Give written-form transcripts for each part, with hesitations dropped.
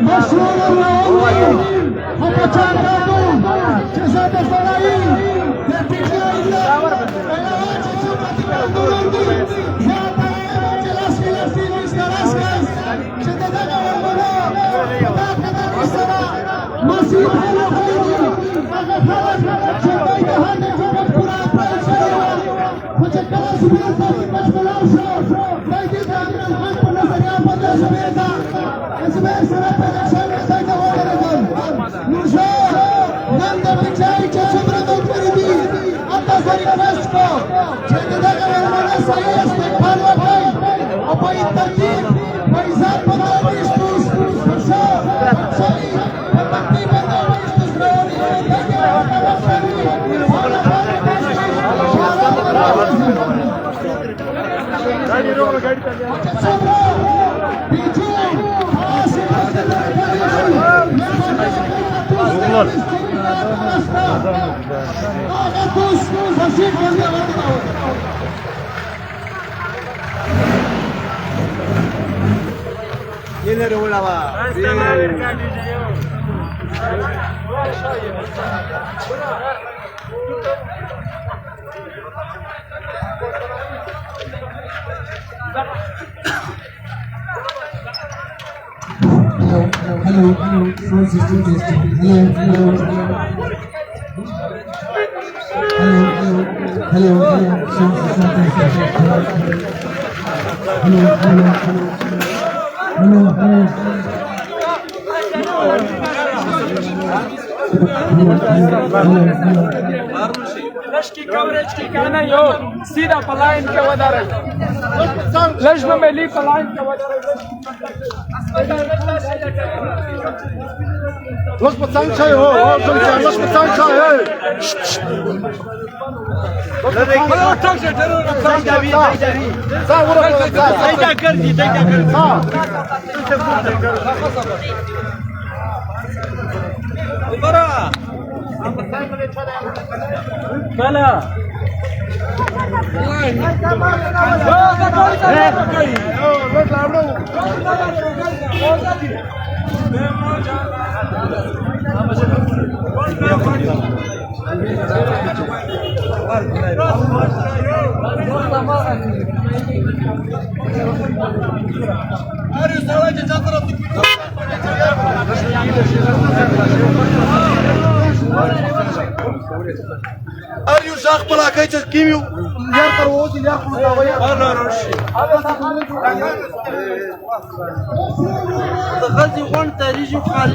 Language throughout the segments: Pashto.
مشهور الراوي حكى جزاد الفلاحين Hello, sound system testing. Hello, sound system testing. لشکی کورج کی کنه یو سیدا پلاین کې ودارای لږ به ملي پلاین کې ودارای لږ په څنګه شي هو لږ په څنګه شي أريو شاخ بلا كيتش كيميو يرقر وودي يرقر وودي أنا روشي غزي وان تاريجي وخالي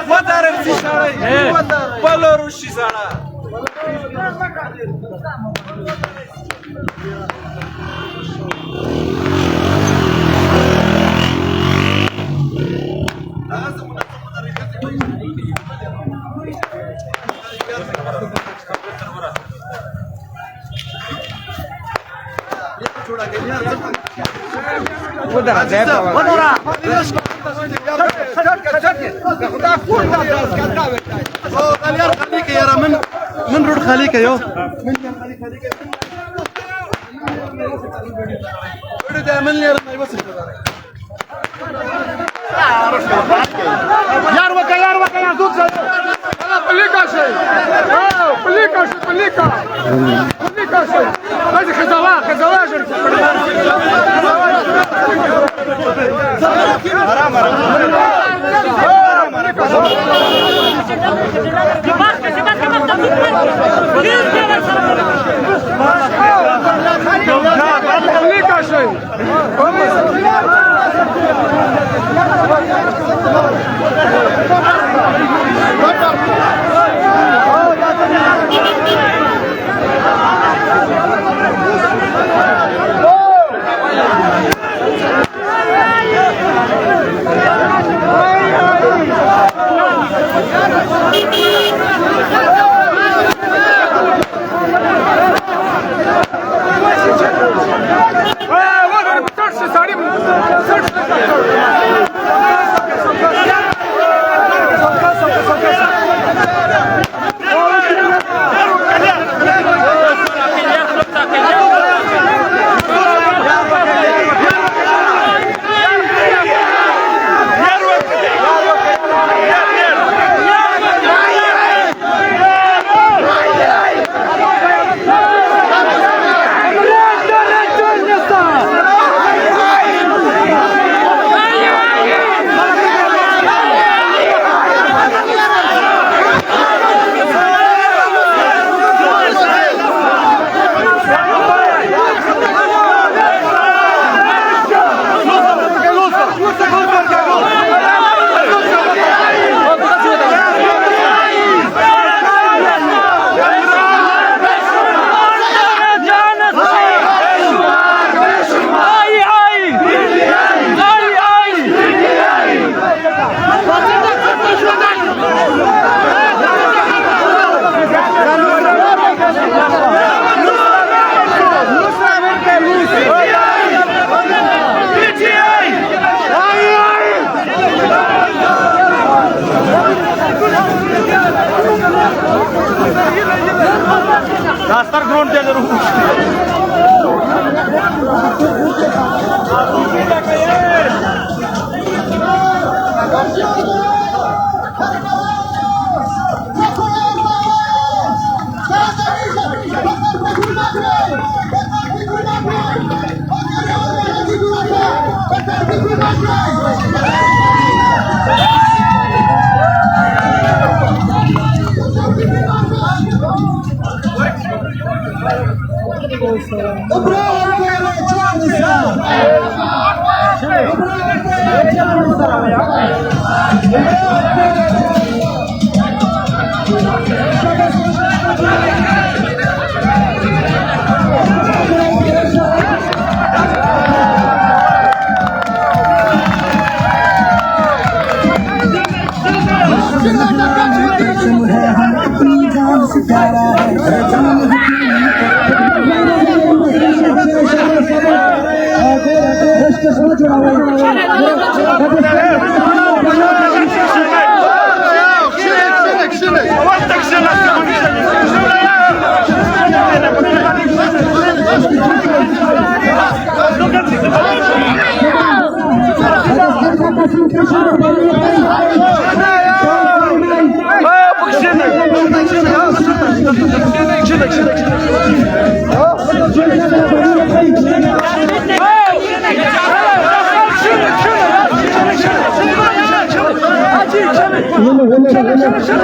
ما تعرف شي شاري ولا روشي زانا خليك يا رامن من رود خليك يو من لي رمي بس يار وكا يا زوج بليكا شيء بليكا شيء هذه خزواج بليكا شيء রাস্তার গ্রহণ কে জরুর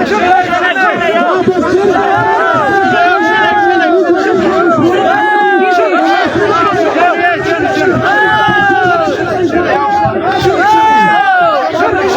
Şöyle